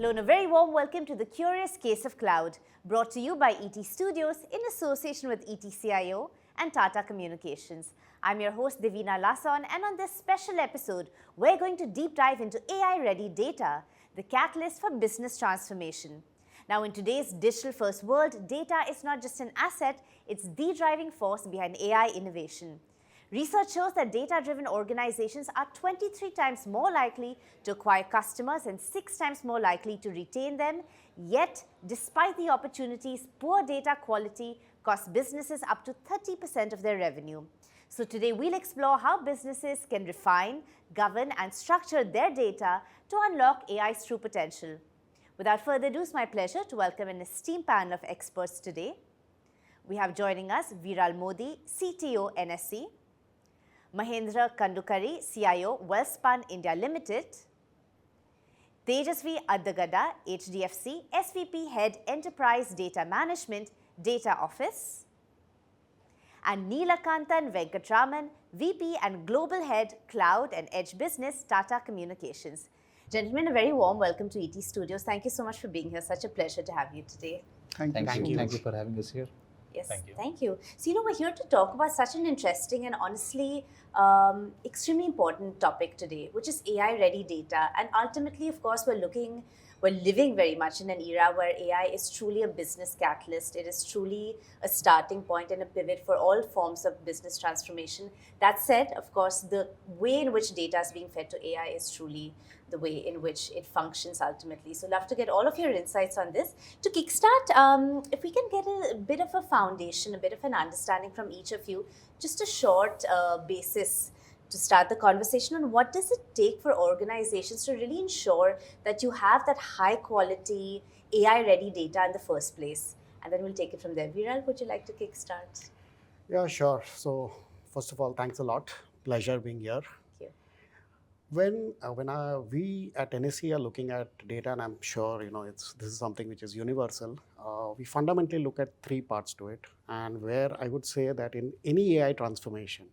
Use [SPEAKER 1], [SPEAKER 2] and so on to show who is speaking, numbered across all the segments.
[SPEAKER 1] Hello and a very warm welcome to The Curious Case of Cloud, brought to you by ET Studios in association with ETCIO and Tata Communications. I'm your host Divina Lasson, and on this special episode, we're going to deep dive into AI-ready data, the catalyst for business transformation. Now, in today's digital-first world, data is not just an asset, it's the driving force behind AI innovation. Research shows that data-driven organizations are 23 times more likely to acquire customers and 6 times more likely to retain them. Yet, despite the opportunities, poor data quality costs businesses up to 30% of their revenue. So today we'll explore how businesses can refine, govern and structure their data to unlock AI's true potential. Without further ado, it's my pleasure to welcome an esteemed panel of experts today. We have joining us Viral Modi, CTO, NSE, Mahendra Kandukari, CIO, Wellspun India Limited, Tejasvi Addagada, HDFC, SVP Head Enterprise Data Management, Data Office, and Neelakantan Venkatraman, VP and Global Head, Cloud and Edge Business, Tata Communications. Gentlemen, a very warm welcome to ET Studios. Thank you so much for being here. Such a pleasure to have you today.
[SPEAKER 2] Thank you. Thank you for having us here.
[SPEAKER 1] Yes, thank you. So, we're here to talk about such an interesting and honestly extremely important topic today, which is AI-ready data. And ultimately, of course, we're living very much in an era where AI is truly a business catalyst. It is truly a starting point and a pivot for all forms of business transformation. That said, of course, the way in which data is being fed to AI is truly the way in which it functions ultimately. So love to get all of your insights on this. To kickstart, if we can get a bit of a foundation, a bit of an understanding from each of you, just a short basis to start the conversation on what does it take for organizations to really ensure that you have that high quality AI-ready data in the first place. And then we'll take it from there. Viral, would you like to kickstart?
[SPEAKER 2] Yeah, sure. So first of all, thanks a lot. Pleasure being here.
[SPEAKER 1] Thank you.
[SPEAKER 2] When we at NSE are looking at data, and I'm sure this is something which is universal. We fundamentally look at three parts to it, and where I would say that in any AI transformation,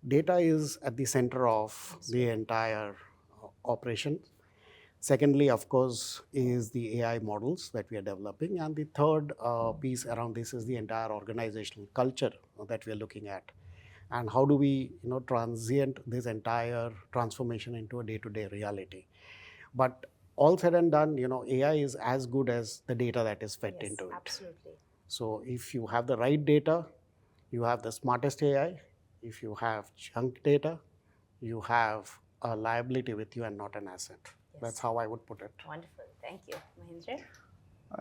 [SPEAKER 2] data is at the center of the entire operation. Secondly, of course, is the AI models that we are developing, and the third piece around this is the entire organizational culture that we are looking at. And how do we transient this entire transformation into a day-to-day reality. But all said and done, AI is as good as the data that is fed into it.
[SPEAKER 1] Absolutely.
[SPEAKER 2] So if you have the right data, you have the smartest AI. If you have junk data, you have a liability with you and not an asset. Yes. That's how I would put it.
[SPEAKER 1] Wonderful. Thank you. Mahendra?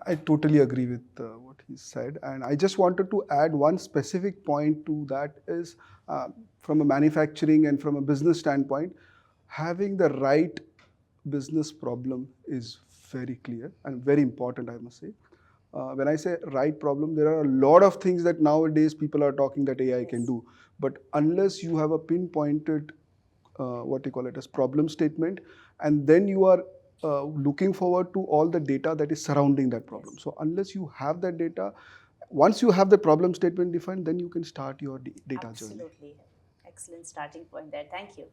[SPEAKER 3] I totally agree with what he said. And I just wanted to add one specific point to that is from a manufacturing and from a business standpoint, having the right business problem is very clear and very important, I must say. When I say right problem, there are a lot of things that nowadays people are talking that AI can do. But unless you have a pinpointed, as problem statement, and then you are looking forward to all the data that is surrounding that problem. So unless you have that data, once you have the problem statement defined, then you can start your data journey.
[SPEAKER 1] Absolutely. Excellent starting point there. Thank you.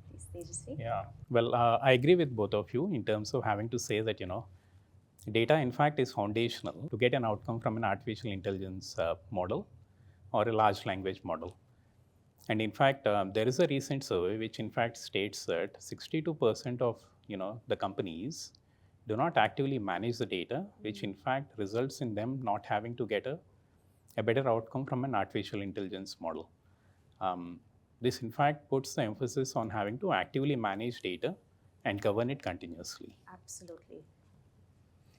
[SPEAKER 1] Please, Tejasvi.
[SPEAKER 4] Yeah. Well, I agree with both of you in terms of having to say that, data in fact is foundational to get an outcome from an artificial intelligence model or a large language model. And in fact, there is a recent survey which in fact states that 62% of the companies do not actively manage the data, which in fact results in them not having to get a better outcome from an artificial intelligence model. This in fact puts the emphasis on having to actively manage data and govern it continuously.
[SPEAKER 1] Absolutely.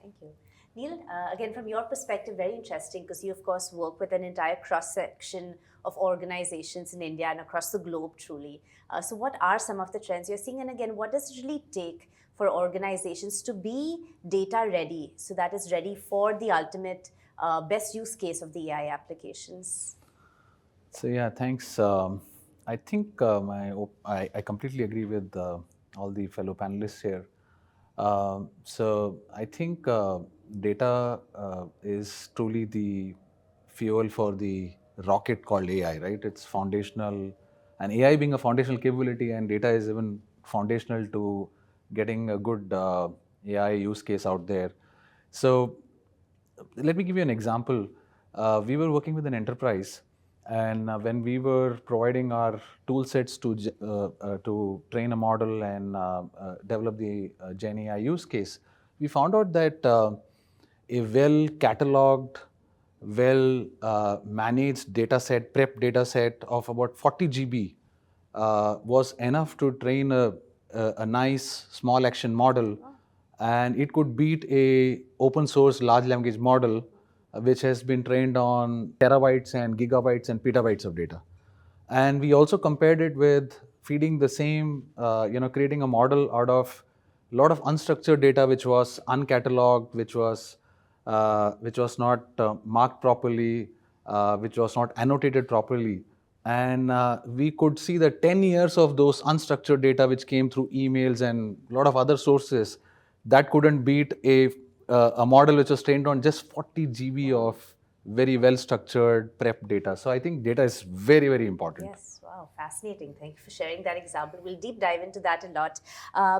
[SPEAKER 1] Thank you. Neel, again, from your perspective, very interesting because you, of course, work with an entire cross-section of organizations in India and across the globe, truly. So what are some of the trends you're seeing? And again, what does it really take for organizations to be data ready, so that is ready for the ultimate best use case of the AI applications?
[SPEAKER 5] So yeah, thanks. I think I completely agree with all the fellow panelists here. So I think data is truly the fuel for the rocket called AI, right? It's foundational, and AI being a foundational capability, and data is even foundational to getting a good AI use case out there. So let me give you an example. We were working with an enterprise, and when we were providing our tool sets to train a model and develop the Gen AI use case, we found out that a well cataloged, well managed data set, prep data set of about 40 GB was enough to train a nice small action model, and it could beat a open source large language model which has been trained on terabytes and gigabytes and petabytes of data. And we also compared it with feeding the same, creating a model out of a lot of unstructured data which was uncatalogued, which was not marked properly, which was not annotated properly. And we could see that 10 years of those unstructured data which came through emails and a lot of other sources, that couldn't beat a model which was trained on just 40 GB of very well structured prep data. So I think data is very, very important.
[SPEAKER 1] Yes, wow, fascinating. Thank you for sharing that example. We'll deep dive into that a lot.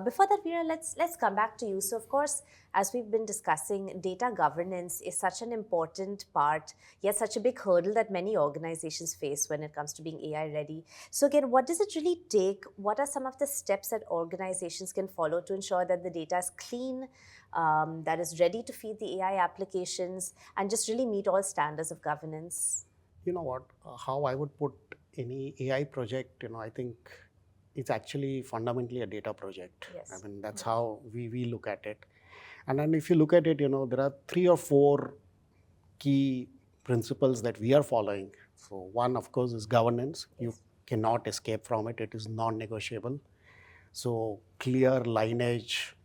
[SPEAKER 1] Before that, Veera, let's come back to you. So, of course, as we've been discussing, data governance is such an important part, yet such a big hurdle that many organizations face when it comes to being AI ready. So, again, what does it really take? What are some of the steps that organizations can follow to ensure that the data is clean, that is ready to feed the AI applications, and just really meet all standards of governance?
[SPEAKER 2] You know what, how I would put any AI project, I think it's actually fundamentally a data project.
[SPEAKER 1] Yes.
[SPEAKER 2] I mean, that's how we look at it. And then if you look at it, there are 3 or 4 key principles that we are following. So one, of course, is governance. You cannot escape from it. It is non-negotiable. So clear lineage,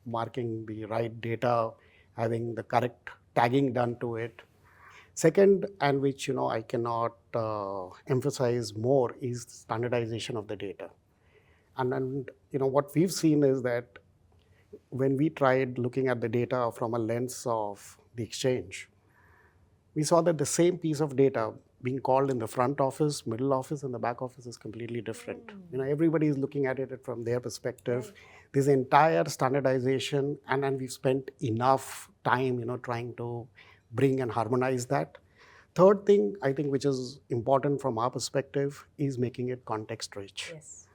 [SPEAKER 2] marking the right data, having the correct tagging done to it. Second, and which I cannot emphasize more, is standardization of the data. And what we've seen is that when we tried looking at the data from a lens of the exchange, we saw that the same piece of data being called in the front office, middle office, and the back office is completely different. Everybody is looking at it from their perspective. This entire standardization, and then we've spent enough time, trying to bring and harmonize that. Third thing, I think, which is important from our perspective, is making it context rich.
[SPEAKER 1] Yes.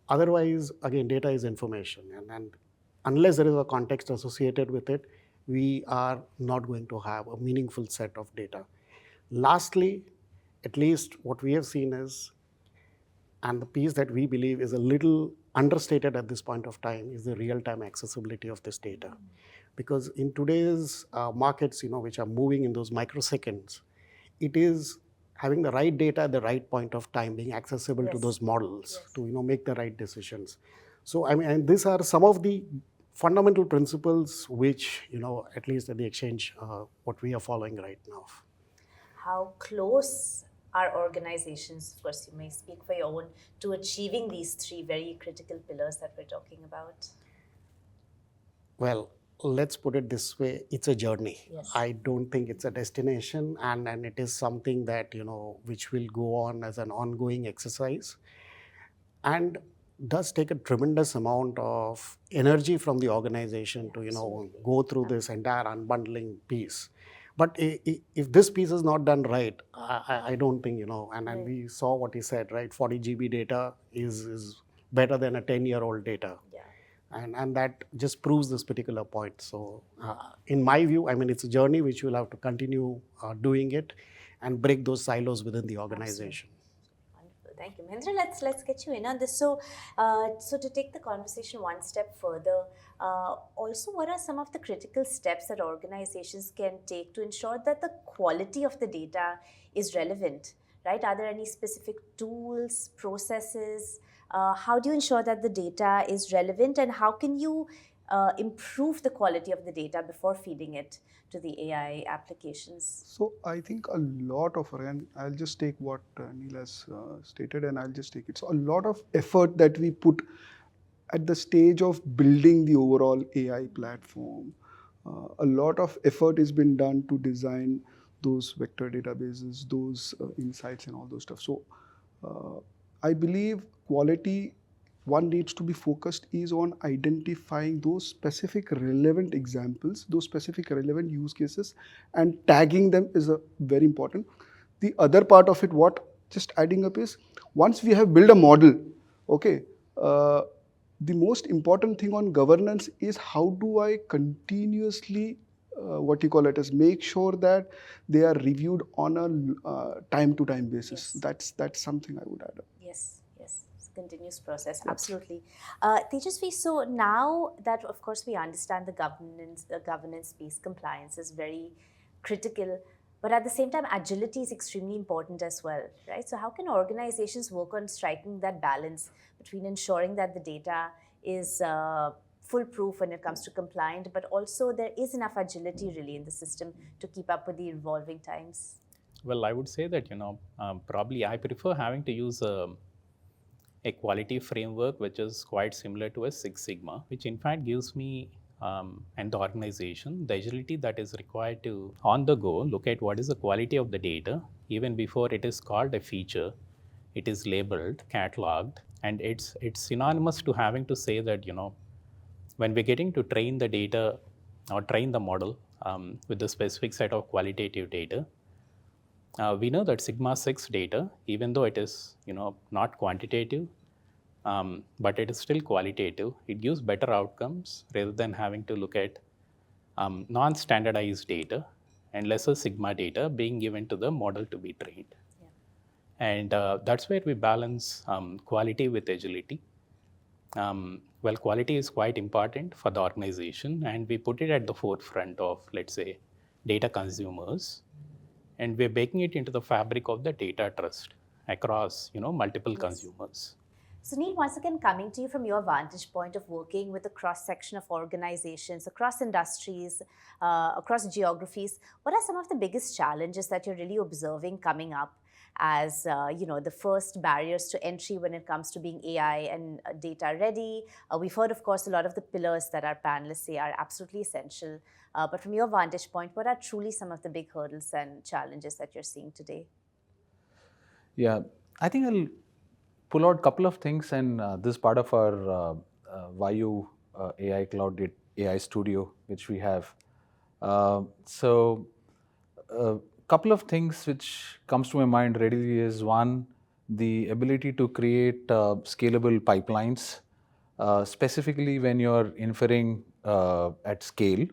[SPEAKER 2] Otherwise, again, data is information, and unless there is a context associated with it, we are not going to have a meaningful set of data. Lastly, at least what we have seen is, and the piece that we believe is a little understated at this point of time, is the real-time accessibility of this data. Because in today's markets, which are moving in those microseconds, it is having the right data at the right point of time, being accessible to those models to make the right decisions. So I mean, and these are some of the fundamental principles which at least at the exchange, what we are following right now.
[SPEAKER 1] How close are organizations, of course you may speak for your own, to achieving these 3 very critical pillars that we're talking about?
[SPEAKER 2] Well, let's put it this way, it's a journey.
[SPEAKER 1] Yes.
[SPEAKER 2] I don't think it's a destination, and it is something that, which will go on as an ongoing exercise, and does take a tremendous amount of energy from the organization to, go through this entire unbundling piece. But if this piece is not done right, I don't think, and we saw what he said, right? 40 GB data is better than a 10-year-old data.
[SPEAKER 1] Yeah.
[SPEAKER 2] And that just proves this particular point. So in my view, I mean, it's a journey which you'll have to continue doing it and break those silos within the organization.
[SPEAKER 1] Wonderful. Thank you. Mahendra, let's get you in on this. So, so to take the conversation one step further, also what are some of the critical steps that organizations can take to ensure that the quality of the data is relevant, right? Are there any specific tools, processes? How do you ensure that the data is relevant, and how can you improve the quality of the data before feeding it to the AI applications?
[SPEAKER 3] So I think a lot of, and I'll just take what Neil has stated and I'll just take it. So a lot of effort that we put at the stage of building the overall AI platform, a lot of effort has been done to design those vector databases, those insights and all those stuff. So I believe quality one needs to be focused is on identifying those specific relevant examples, those specific relevant use cases, and tagging them is very important. The other part of it, what just adding up is, once we have built a model, okay, the most important thing on governance is how do I continuously what you call it as make sure that they are reviewed on a time-to-time basis. That's something I would add up.
[SPEAKER 1] Yes, yes, it's a continuous process, absolutely. Tejasvi, so now that of course we understand the governance piece, compliance is very critical, but at the same time, agility is extremely important as well, right? So how can organizations work on striking that balance between ensuring that the data is foolproof when it comes to compliant, but also there is enough agility really in the system to keep up with the evolving times?
[SPEAKER 4] Well, I would say that, probably I prefer having to use a quality framework which is quite similar to a Six Sigma, which in fact gives me and the organization the agility that is required to, on the go, look at what is the quality of the data even before it is called a feature. It is labeled, cataloged, and it's synonymous to having to say that, when we're getting to train the data or train the model with a specific set of qualitative data, we know that Sigma 6 data, even though it is not quantitative, but it is still qualitative, it gives better outcomes rather than having to look at non-standardized data and lesser Sigma data being given to the model to be trained. Yeah. And that's where we balance quality with agility. Well, quality is quite important for the organization, and we put it at the forefront of, let's say, data consumers, and we're baking it into the fabric of the data trust across, multiple consumers.
[SPEAKER 1] So Neil, once again, coming to you from your vantage point of working with a cross-section of organizations, across industries, across geographies, what are some of the biggest challenges that you're really observing coming up as the first barriers to entry when it comes to being AI and data ready? We've heard, of course, a lot of the pillars that our panelists say are absolutely essential. But from your vantage point, what are truly some of the big hurdles and challenges that you're seeing today?
[SPEAKER 5] Yeah, I think I'll pull out a couple of things, and this part of our Vayu AI Cloud AI Studio, which we have. So couple of things which comes to my mind readily is, one, the ability to create scalable pipelines, specifically when you're inferring at scale.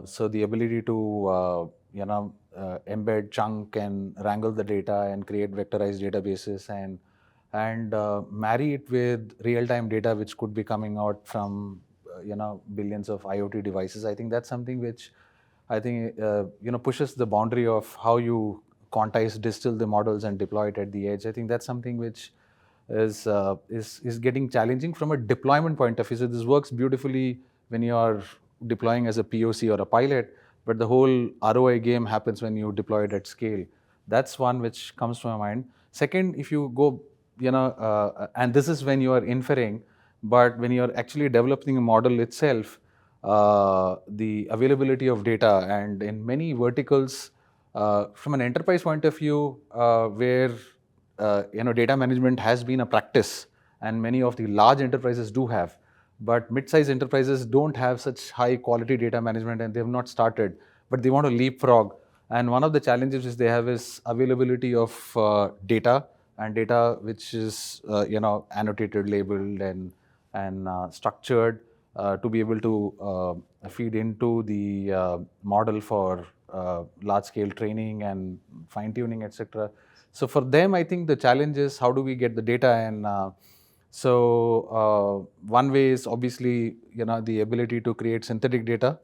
[SPEAKER 5] So the ability to embed, chunk, and wrangle the data and create vectorized databases and marry it with real-time data which could be coming out from billions of IoT devices. I think that's something which I think pushes the boundary of how you quantize, distill the models and deploy it at the edge. I think that's something which is getting challenging from a deployment point of view. So this works beautifully when you are deploying as a POC or a pilot, but the whole ROI game happens when you deploy it at scale. That's one which comes to my mind. Second, if you go, and this is when you are inferring, but when you are actually developing a model itself, the availability of data, and in many verticals, from an enterprise point of view, where data management has been a practice, and many of the large enterprises do have, but mid-sized enterprises don't have such high quality data management, and they have not started, but they want to leapfrog. And one of the challenges which they have is availability of data, and data which is annotated, labeled, and structured to be able to feed into the model for large-scale training and fine-tuning, etc. So for them, I think the challenge is how do we get the data, and so one way is obviously the ability to create synthetic data,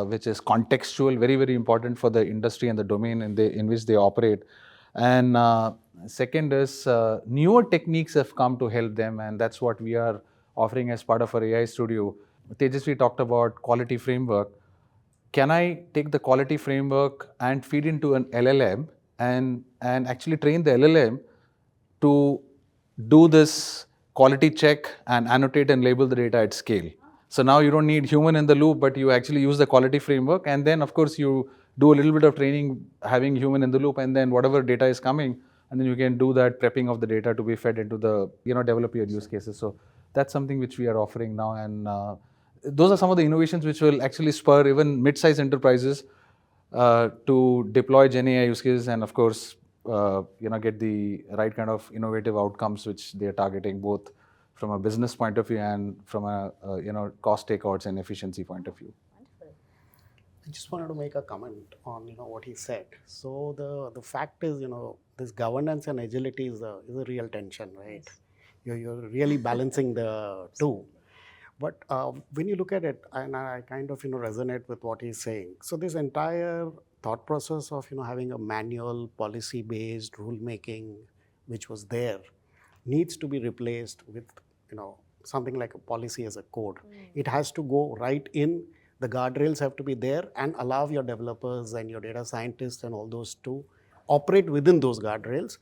[SPEAKER 5] which is contextual, very, very important for the industry and the domain in which they operate. And second is newer techniques have come to help them, and that's what we are offering as part of our AI studio. Tejasvi talked about quality framework. Can I take the quality framework and feed into an LLM and actually train the LLM to do this quality check and annotate and label the data at scale? So now you don't need human in the loop, but you actually use the quality framework, and then of course you do a little bit of training having human in the loop, and then whatever data is coming, and then you can do that prepping of the data to be fed into the, develop your use cases. So that's something which we are offering now, and those are some of the innovations which will actually spur even mid-sized enterprises to deploy Gen AI use cases, and of course, get the right kind of innovative outcomes which they are targeting, both from a business point of view and from a cost takeouts and efficiency point of view.
[SPEAKER 2] I just wanted to make a comment on what he said. So the fact is, this governance and agility is a real tension, right? You're really balancing the two. But when you look at it, and I kind of resonate with what he's saying. So this entire thought process of having a manual, policy-based rulemaking, which was there, needs to be replaced with something like a policy as a code. It has to go right in. The guardrails have to be there and allow your developers and your data scientists and all those to operate within those guardrails,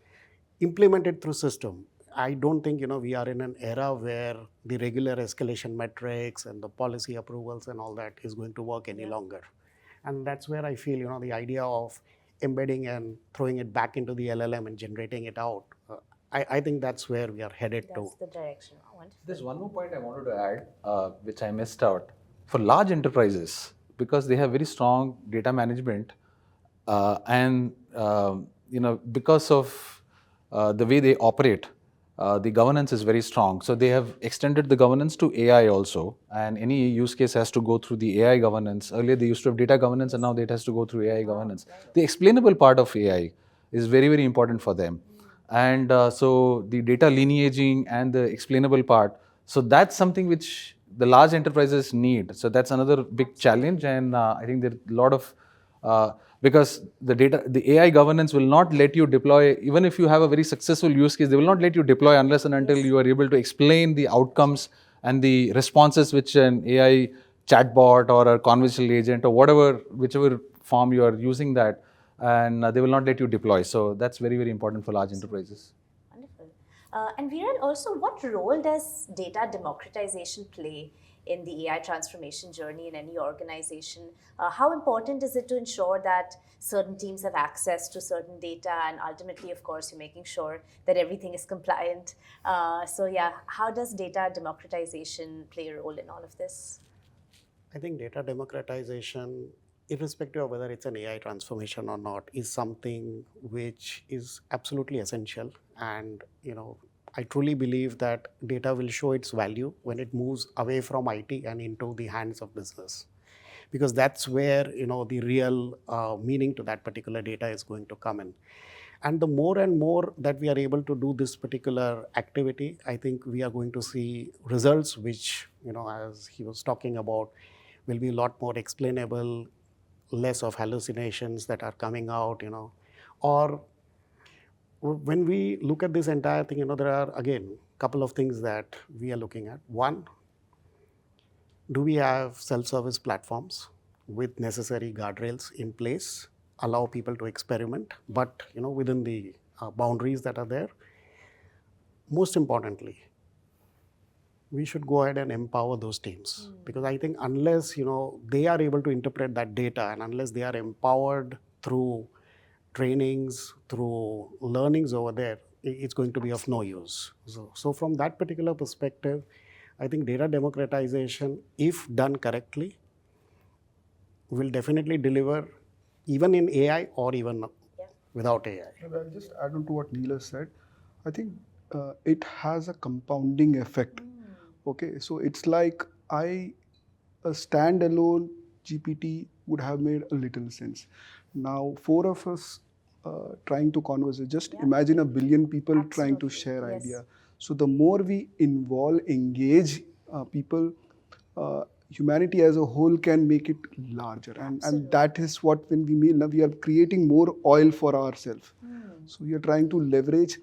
[SPEAKER 2] implement it through system. I don't think we are in an era where the regular escalation metrics and the policy approvals and all that is going to work any longer. And that's where I feel the idea of embedding and throwing it back into the LLM and generating it out, I think that's where we are headed to.
[SPEAKER 1] That's the direction. Oh, wonderful.
[SPEAKER 5] There's one more point I wanted to add, which I missed out. For large enterprises, because they have very strong data management, and because of the way they operate, the governance is very strong. So they have extended the governance to AI also, and any use case has to go through the AI governance. Earlier they used to have data governance, and now it has to go through AI governance. The explainable part of AI is very, very important for them. And so the data lineaging and the explainable part, so that's something which the large enterprises need. So that's another big challenge, and I think there are a lot of, because the AI governance will not let you deploy, even if you have a very successful use case, they will not let you deploy unless and until you are able to explain the outcomes and the responses which an AI chatbot or a conversational agent or whichever form you are using that, and they will not let you deploy. So that's very, very important for large enterprises.
[SPEAKER 1] Wonderful. And Viren, also, what role does data democratization play in the AI transformation journey in any organization? How important is it to ensure that certain teams have access to certain data, and ultimately, of course, you're making sure that everything is compliant? So yeah, how does data democratization play a role in all of this?
[SPEAKER 2] I think data democratization, irrespective of whether it's an AI transformation or not, is something which is absolutely essential. And I truly believe that data will show its value when it moves away from IT and into the hands of business, because that's where the real meaning to that particular data is going to come in. And the more and more that we are able to do this particular activity, I think we are going to see results which, as he was talking about, will be a lot more explainable, less of hallucinations that are coming out, or when we look at this entire thing, there are, again, a couple of things that we are looking at. One, do we have self-service platforms with necessary guardrails in place, allow people to experiment, but within the boundaries that are there? Most importantly, we should go ahead and empower those teams, because I think unless they are able to interpret that data, and unless they are empowered through trainings, through learnings over there, it's going to be of no use. So from that particular perspective, I think data democratization, if done correctly, will definitely deliver even in AI or even without AI.
[SPEAKER 3] I'll just add on to what Neela said. I think it has a compounding effect. Okay, so it's like a standalone GPT would have made a little sense. Now, 4 of us trying to converse, just imagine 1 billion people trying to share idea. So the more we engage people, humanity as a whole can make it larger. And that is what, when we mean, we are creating more oil for ourselves. So we are trying to leverage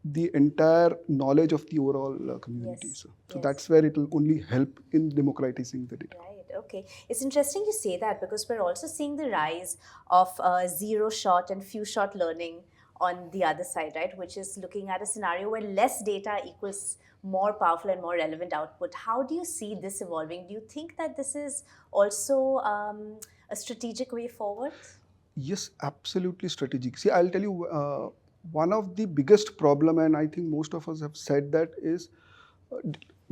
[SPEAKER 3] the entire knowledge of the overall community. So that's where it will only help in democratizing the data.
[SPEAKER 1] Right. Okay. It's interesting you say that, because we're also seeing the rise of zero-shot and few-shot learning on the other side, right? Which is looking at a scenario where less data equals more powerful and more relevant output. How do you see this evolving? Do you think that this is also a strategic way forward?
[SPEAKER 3] Yes, absolutely strategic. See, I'll tell you, one of the biggest problem, and I think most of us have said that, is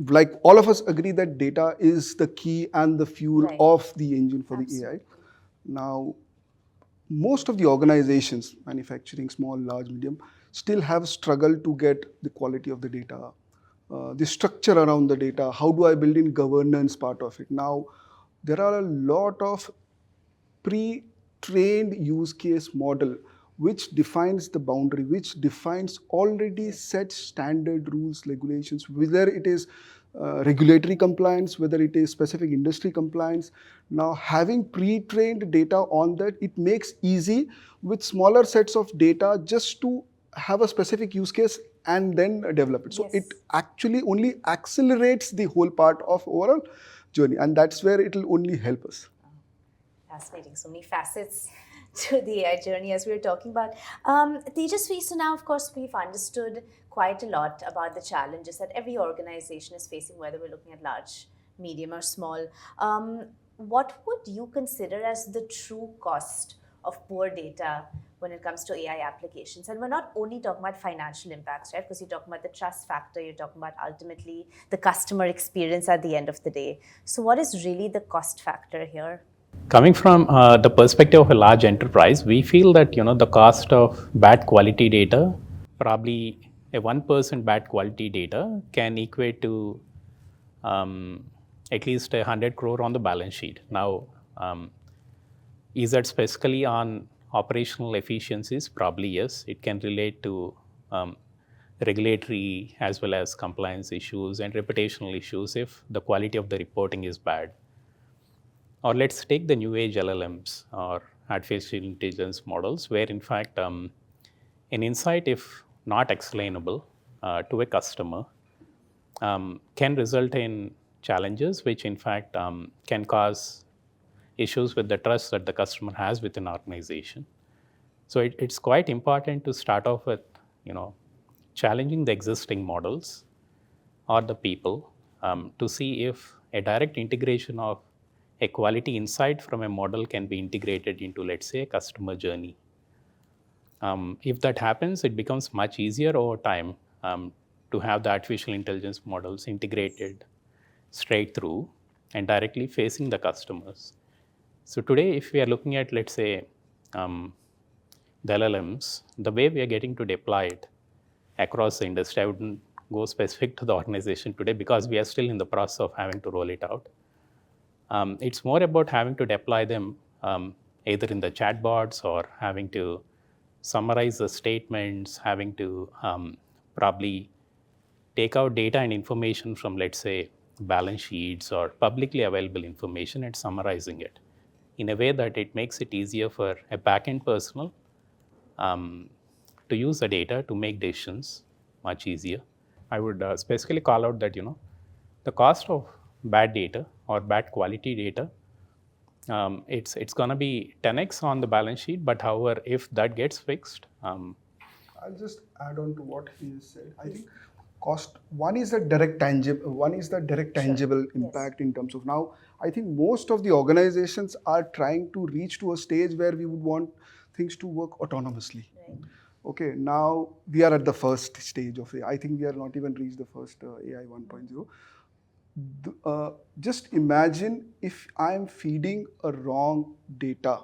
[SPEAKER 3] like all of us agree that data is the key and the fuel
[SPEAKER 1] Right.
[SPEAKER 3] of the engine for
[SPEAKER 1] Absolutely.
[SPEAKER 3] the AI. Now, most of the organizations, manufacturing, small, large, medium, still have struggled to get the quality of the data, the structure around the data. How do I build in governance part of it? Now, there are a lot of pre-trained use case model which defines the boundary, which defines already set standard rules, regulations, whether it is regulatory compliance, whether it is specific industry compliance. Now, having pre-trained data on that, it makes easy with smaller sets of data just to have a specific use case and then develop it. So
[SPEAKER 1] Yes.
[SPEAKER 3] it actually only accelerates the whole part of overall journey, and that's where it will only help us.
[SPEAKER 1] Fascinating. So many facets to the AI journey as we were talking about. Tejasvi, so now, of course, we've understood quite a lot about the challenges that every organization is facing, whether we're looking at large, medium, or small. What would you consider as the true cost of poor data when it comes to AI applications? And we're not only talking about financial impacts, right? Because you're talking about the trust factor, you're talking about ultimately the customer experience at the end of the day. So, what is really the cost factor here?
[SPEAKER 4] Coming from the perspective of a large enterprise, we feel that the cost of bad quality data, probably a 1% bad quality data can equate to at least 100 crore on the balance sheet. Now, is that specifically on operational efficiencies? Probably yes. It can relate to regulatory as well as compliance issues and reputational issues if the quality of the reporting is bad. Or let's take the new age LLMs or artificial intelligence models, where in fact an insight, if not explainable to a customer, can result in challenges which in fact can cause issues with the trust that the customer has with an organization. So it's quite important to start off with challenging the existing models or the people to see if a direct integration of a quality insight from a model can be integrated into, let's say, a customer journey. If that happens, it becomes much easier over time to have the artificial intelligence models integrated straight through and directly facing the customers. So today, if we are looking at, let's say, the LLMs, the way we are getting to deploy it across the industry, I wouldn't go specific to the organization today because we are still in the process of having to roll it out. It's more about having to deploy them either in the chatbots or having to summarize the statements, having to probably take out data and information from, let's say, balance sheets or publicly available information and summarizing it in a way that it makes it easier for a back-end personnel to use the data to make decisions much easier. I would specifically call out that the cost of bad data or bad quality data, it's going to be 10x on the balance sheet. But however, if that gets fixed,
[SPEAKER 3] I'll just add on to what he said. I think cost, one is the direct tangible impact in terms of, now I think most of the organizations are trying to reach to a stage where we would want things to work autonomously.
[SPEAKER 1] Right.
[SPEAKER 3] Okay, now we are at the first stage of it. I think we are not even reached the first AI 1.0. Just imagine if I'm feeding a wrong data.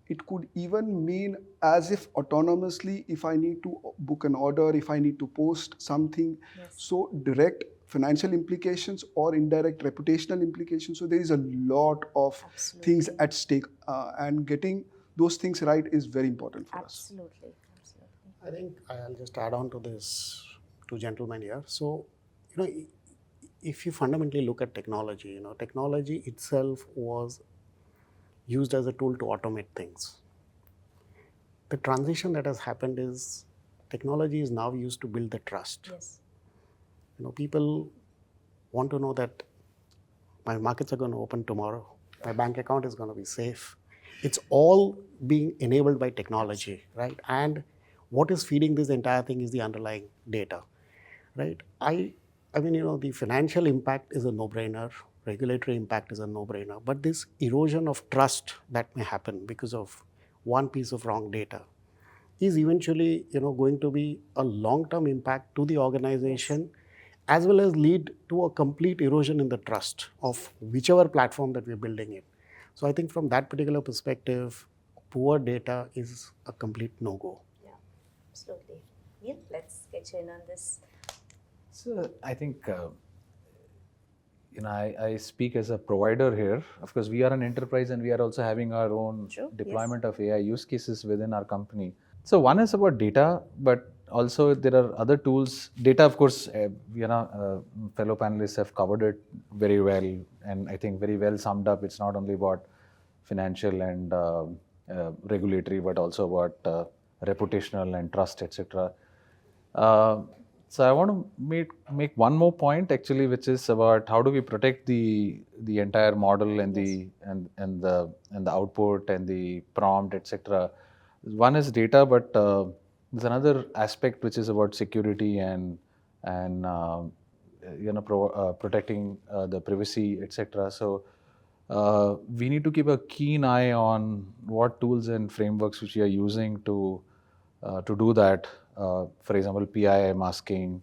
[SPEAKER 3] It could even mean as if autonomously, if I need to book an order, if I need to post something, so direct financial implications or indirect reputational implications. So there is a lot of things at stake, and getting those things right is very important for us.
[SPEAKER 1] Absolutely.
[SPEAKER 2] I think I'll just add on to this, two gentlemen here. So, if you fundamentally look at technology, technology itself was used as a tool to automate things. The transition that has happened is technology is now used to build the trust.
[SPEAKER 1] Yes.
[SPEAKER 2] People want to know that my markets are going to open tomorrow, my bank account is going to be safe. It's all being enabled by technology, right? And what is feeding this entire thing is the underlying data, right? I mean, the financial impact is a no-brainer, regulatory impact is a no-brainer, but this erosion of trust that may happen because of one piece of wrong data is eventually, going to be a long-term impact to the organization, as well as lead to a complete erosion in the trust of whichever platform that we're building in. So I think from that particular perspective, poor data is a complete no-go.
[SPEAKER 1] Yeah, absolutely. Neil, let's get you in on this.
[SPEAKER 5] So I think I speak as a provider here. Of course, we are an enterprise and we are also having our own
[SPEAKER 1] True,
[SPEAKER 5] deployment of AI use cases within our company. So one is about data, but also there are other tools. Data, of course, fellow panelists have covered it very well, and I think very well summed up. It's not only about financial and regulatory, but also about reputational and trust, etc. So I want to make one more point actually, which is about how do we protect the entire model and the output and the prompt, etc. One is data, but there's another aspect which is about security and protecting the privacy, etc. So we need to keep a keen eye on what tools and frameworks which we are using to do that. For example, PII masking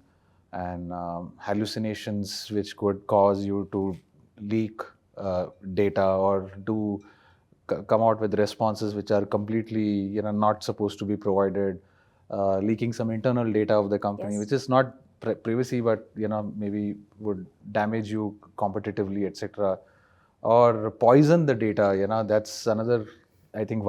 [SPEAKER 5] and hallucinations which could cause you to leak data or to come out with responses which are completely not supposed to be provided, leaking some internal data of the company, which is not privacy, but maybe would damage you competitively, etc. Or poison the data. That's another, I think,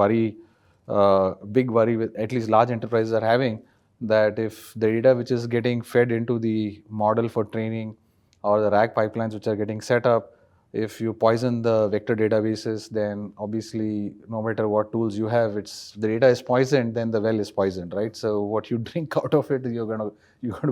[SPEAKER 5] big worry with at least large enterprises are having, that if the data which is getting fed into the model for training or the RAG pipelines which are getting set up, if you poison the vector databases, then obviously no matter what tools you have, the data is poisoned, then the well is poisoned, right? So what you drink out of it, you're gonna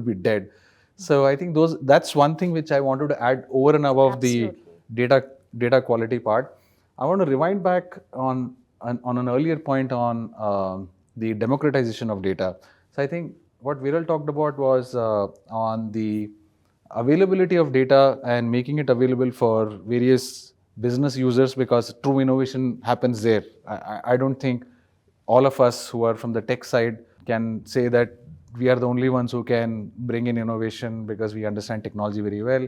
[SPEAKER 5] be dead. So I think that's one thing which I wanted to add over and above the data quality part. I want to rewind back on an earlier point on the democratization of data. So I think what Viral talked about was on the availability of data and making it available for various business users, because true innovation happens there. I don't think all of us who are from the tech side can say that we are the only ones who can bring in innovation because we understand technology very well.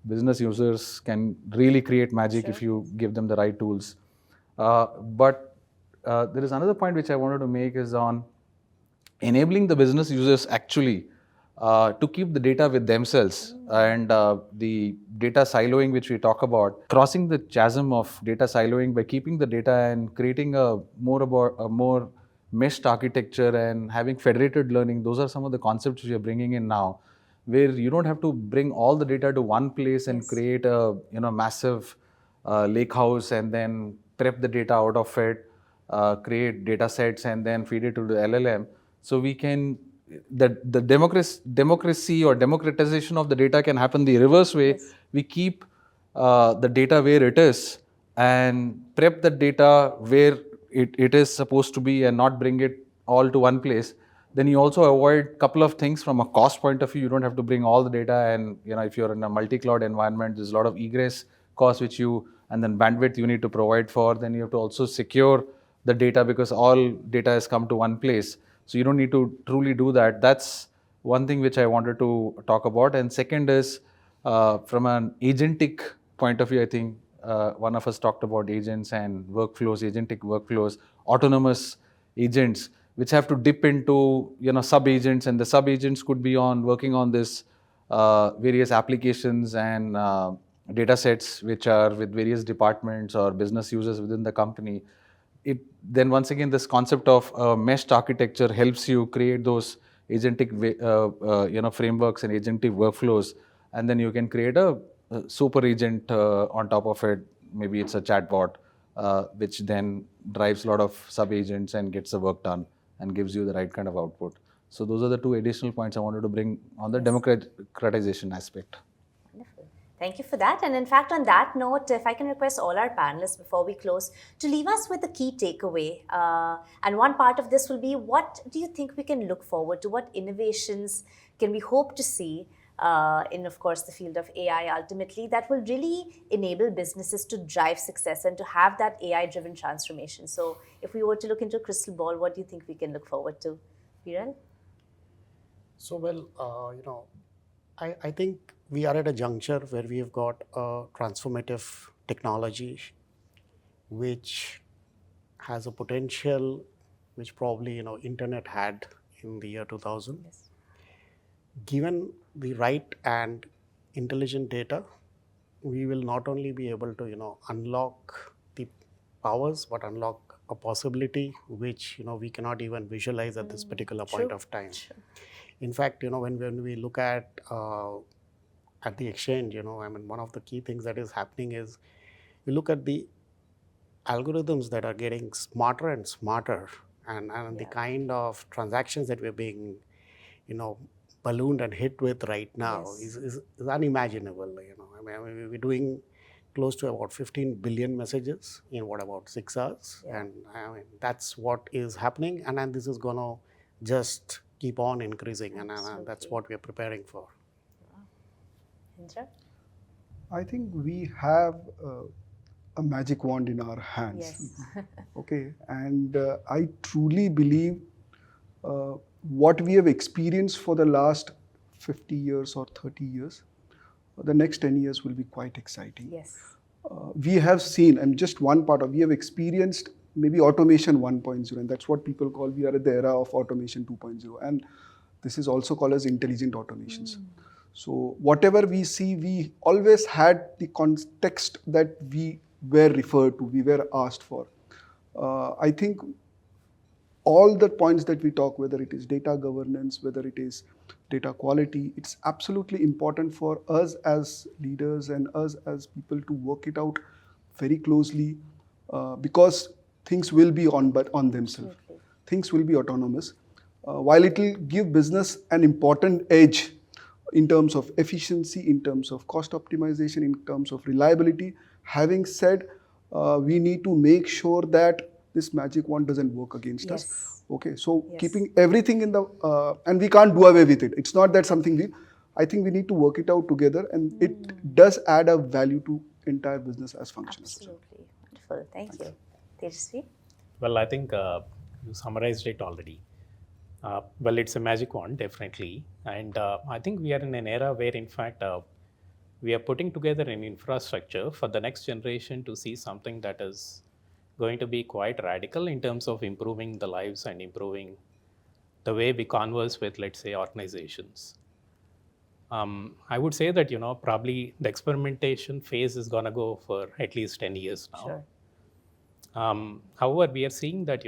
[SPEAKER 5] Business users can really create magic if you give them the right tools. But there is another point which I wanted to make is on enabling the business users actually to keep the data with themselves, and the data siloing which we talk about, crossing the chasm of data siloing by keeping the data and creating a more meshed architecture and having federated learning. Those are some of the concepts we are bringing in now, where you don't have to bring all the data to one place and create a massive lake house and then prep the data out of it, create data sets and then feed it to the LLM. So we can, the democracy or democratization of the data can happen the reverse way. We keep the data where it is and prep the data where it is supposed to be and not bring it all to one place. Then you also avoid a couple of things from a cost point of view. You don't have to bring all the data, and if you're in a multi-cloud environment, there's a lot of egress costs and then bandwidth you need to provide for. Then you have to also secure the data because all data has come to one place. So you don't need to truly do that. That's one thing which I wanted to talk about. And second is from an agentic point of view, I think one of us talked about agents and workflows, agentic workflows, autonomous agents, which have to dip into sub-agents, and the sub-agents could be working on this various applications and data sets which are with various departments or business users within the company. Then once again, this concept of meshed architecture helps you create those agentic frameworks and agentic workflows, and then you can create a super agent on top of it. Maybe it's a chatbot which then drives a lot of sub agents and gets the work done and gives you the right kind of output. So those are the two additional points I wanted to bring on the democratization aspect.
[SPEAKER 1] Wonderful. Thank you for that. And in fact, on that note, if I can request all our panelists before we close to leave us with a key takeaway. And one part of this will be, what do you think we can look forward to? What innovations can we hope to see in, of course, the field of AI ultimately that will really enable businesses to drive success and to have that AI-driven transformation. So if we were to look into a crystal ball, what do you think we can look forward to? Viral?
[SPEAKER 2] So, well, I think we are at a juncture where we have got a transformative technology which has a potential which probably internet had in the year 2000.
[SPEAKER 1] Yes.
[SPEAKER 2] Given the right and intelligent data, we will not only be able to unlock the powers, but unlock a possibility which we cannot even visualize at this particular point
[SPEAKER 1] True.
[SPEAKER 2] of time.
[SPEAKER 1] True.
[SPEAKER 2] In fact, when we look at the exchange, I mean, one of the key things that is happening is we look at the algorithms that are getting smarter and smarter, and the kind of transactions that we're being, ballooned and hit with right now
[SPEAKER 1] Yes.
[SPEAKER 2] is unimaginable. I mean, we're doing close to about 15 billion messages in about 6 hours,
[SPEAKER 1] Yeah.
[SPEAKER 2] and I mean that's what is happening, and this is gonna just keep on increasing, and that's
[SPEAKER 1] Absolutely.
[SPEAKER 2] what we're preparing for.
[SPEAKER 1] Indra?
[SPEAKER 3] I think we have a magic wand in our hands.
[SPEAKER 1] Yes.
[SPEAKER 3] Okay, and I truly believe what we have experienced for the last 50 years or 30 years, the next 10 years will be quite exciting.
[SPEAKER 1] Yes.
[SPEAKER 3] We have seen, and just one part of, we have experienced maybe automation 1.0, and that's what people call, we are at the era of automation 2.0, and this is also called as intelligent automations. So whatever we see, we always had the context that we were referred to, we were asked for. I think all the points that we talk, whether it is data governance, whether it is data quality, it's absolutely important for us as leaders and us as people to work it out very closely, because things will be on themselves.
[SPEAKER 1] Absolutely.
[SPEAKER 3] Things will be autonomous. While it will give business an important edge in terms of efficiency, in terms of cost optimization, in terms of reliability, having said, we need to make sure that this magic wand doesn't work against us.
[SPEAKER 1] Yes.
[SPEAKER 3] Okay, so
[SPEAKER 1] Yes.
[SPEAKER 3] keeping everything in the, and we can't do away with it. It's not that something I think we need to work it out together, and it does add a value to entire business as function.
[SPEAKER 1] Absolutely. Wonderful. Thank you. Tejasvi?
[SPEAKER 4] Well, I think you summarized it already. Well, it's a magic wand, definitely. And I think we are in an era where, in fact, we are putting together an infrastructure for the next generation to see something that is going to be quite radical in terms of improving the lives and improving the way we converse with, let's say, organizations. I would say that, probably the experimentation phase is going to go for at least 10 years now.
[SPEAKER 1] Sure.
[SPEAKER 4] However, we are seeing that,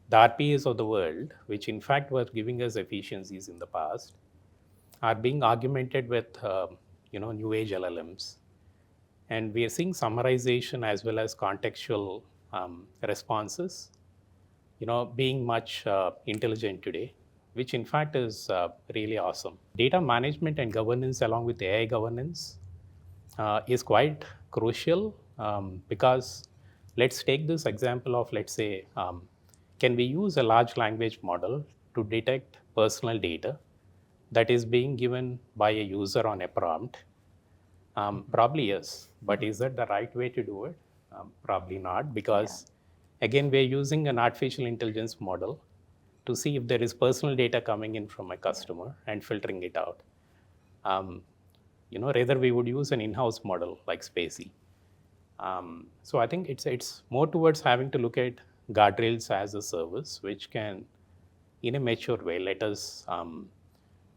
[SPEAKER 4] the RPAs of the world, which in fact were giving us efficiencies in the past, are being augmented with, new age LLMs. And we are seeing summarization as well as contextual responses, being much intelligent today, which in fact is really awesome. Data management and governance along with AI governance is quite crucial, because let's take this example of, let's say, can we use a large language model to detect personal data that is being given by a user on a prompt? Probably yes, but is that the right way to do it? Probably not, because again, we're using an artificial intelligence model to see if there is personal data coming in from a customer and filtering it out. Rather we would use an in-house model like Spacey. So I think it's more towards having to look at guardrails as a service, which can, in a mature way, let us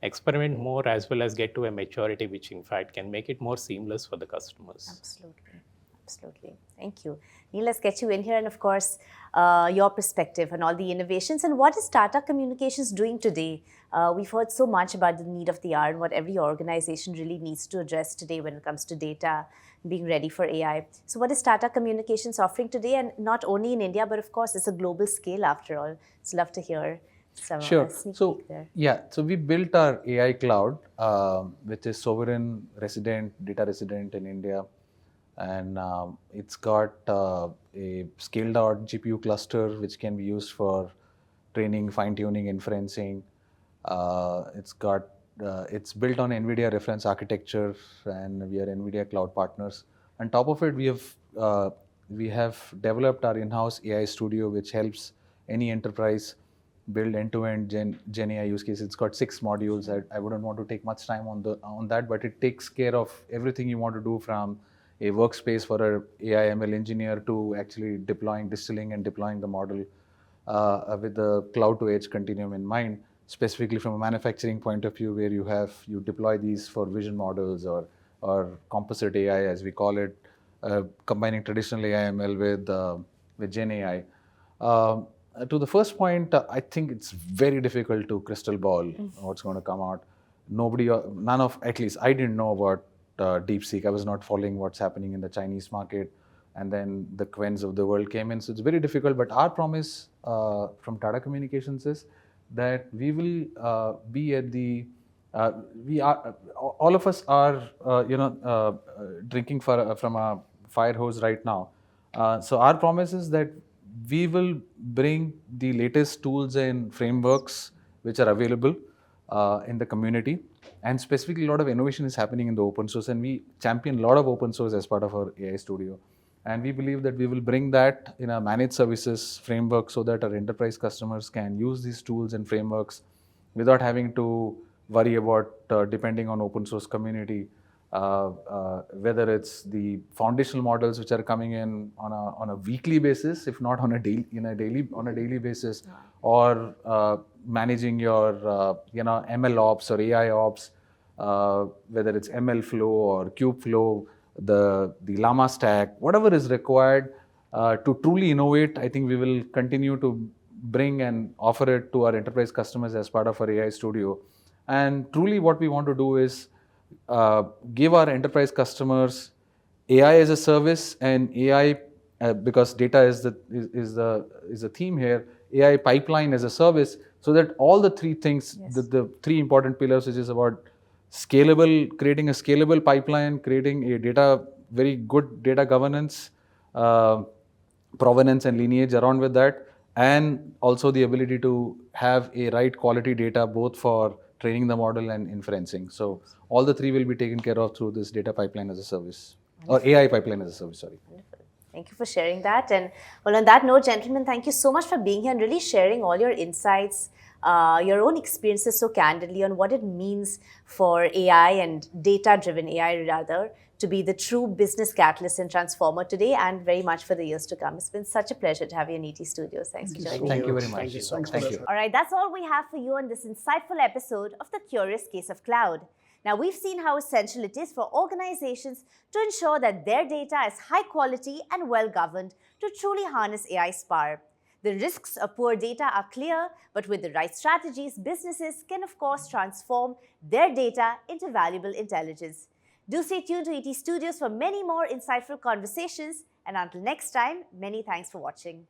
[SPEAKER 4] experiment more as well as get to a maturity, which in fact can make it more seamless for the customers.
[SPEAKER 1] Absolutely. Absolutely. Thank you. Neil, let's get you in here, and of course, your perspective on all the innovations and what is Tata Communications doing today. We've heard so much about the need of the hour and what every organization really needs to address today when it comes to data, being ready for AI. So what is Tata Communications offering today, and not only in India, but of course, it's a global scale after all. So love to hear some
[SPEAKER 5] Sure.
[SPEAKER 1] sneak
[SPEAKER 5] So
[SPEAKER 1] peek there.
[SPEAKER 5] yeah, so we built our AI cloud, which is sovereign resident, data resident in India, and it's got a scaled out GPU cluster which can be used for training, fine tuning, inferencing. It's got it's built on NVIDIA reference architecture, and we are NVIDIA cloud partners. On top of it, we have developed our in-house AI studio, which helps any enterprise build end-to-end Gen AI use case. It's got 6 modules. I wouldn't want to take much time on that, but it takes care of everything you want to do, from a workspace for a AI ML engineer to actually distilling and deploying the model with the cloud to edge continuum in mind, specifically from a manufacturing point of view, where you deploy these for vision models or composite AI, as we call it, combining traditional AI ML with Gen AI. To the first point, I think it's very difficult to crystal ball what's going to come out. At least I didn't know about DeepSeek. I was not following what's happening in the Chinese market, and then the Quens of the world came in. So it's very difficult. But our promise from Tata Communications is that we will be at the all of us are drinking from a fire hose right now. So our promise is that we will bring the latest tools and frameworks which are available in the community, and specifically a lot of innovation is happening in the open source, and we champion a lot of open source as part of our AI studio. And we believe that we will bring that in a managed services framework so that our enterprise customers can use these tools and frameworks without having to worry about depending on open source community, whether it's the foundational models which are coming in on a weekly basis, if not on a daily basis, or managing your ML ops or AI ops, whether it's ML flow or Kubeflow, the Llama stack, whatever is required to truly innovate. I think we will continue to bring and offer it to our enterprise customers as part of our AI studio. And truly what we want to do is give our enterprise customers AI as a service, and AI, because data is the theme here, AI pipeline as a service, so that all the 3 things, the 3 important pillars, which is about creating a scalable pipeline, creating a very good data governance, provenance and lineage around with that, and also the ability to have a right quality data both for training the model and inferencing. So all the 3 will be taken care of through this data pipeline as a service, or AI pipeline as a service, sorry.
[SPEAKER 1] Wonderful. Thank you for sharing that. And well, on that note, gentlemen, thank you so much for being here and really sharing all your insights, your own experiences so candidly on what it means for AI and data-driven AI rather to be the true business catalyst and transformer today and very much for the years to come. It's been such a pleasure to have you in ET Studios. Thanks for joining me.
[SPEAKER 5] Thank you very much.
[SPEAKER 2] Thank you so much.
[SPEAKER 5] Thank you.
[SPEAKER 1] All right, that's all we have for you on this insightful episode of The Curious Case of Cloud. Now, we've seen how essential it is for organizations to ensure that their data is high quality and well governed to truly harness AI's power. The risks of poor data are clear, but with the right strategies, businesses can, of course, transform their data into valuable intelligence. Do stay tuned to ET Studios for many more insightful conversations. And until next time, many thanks for watching.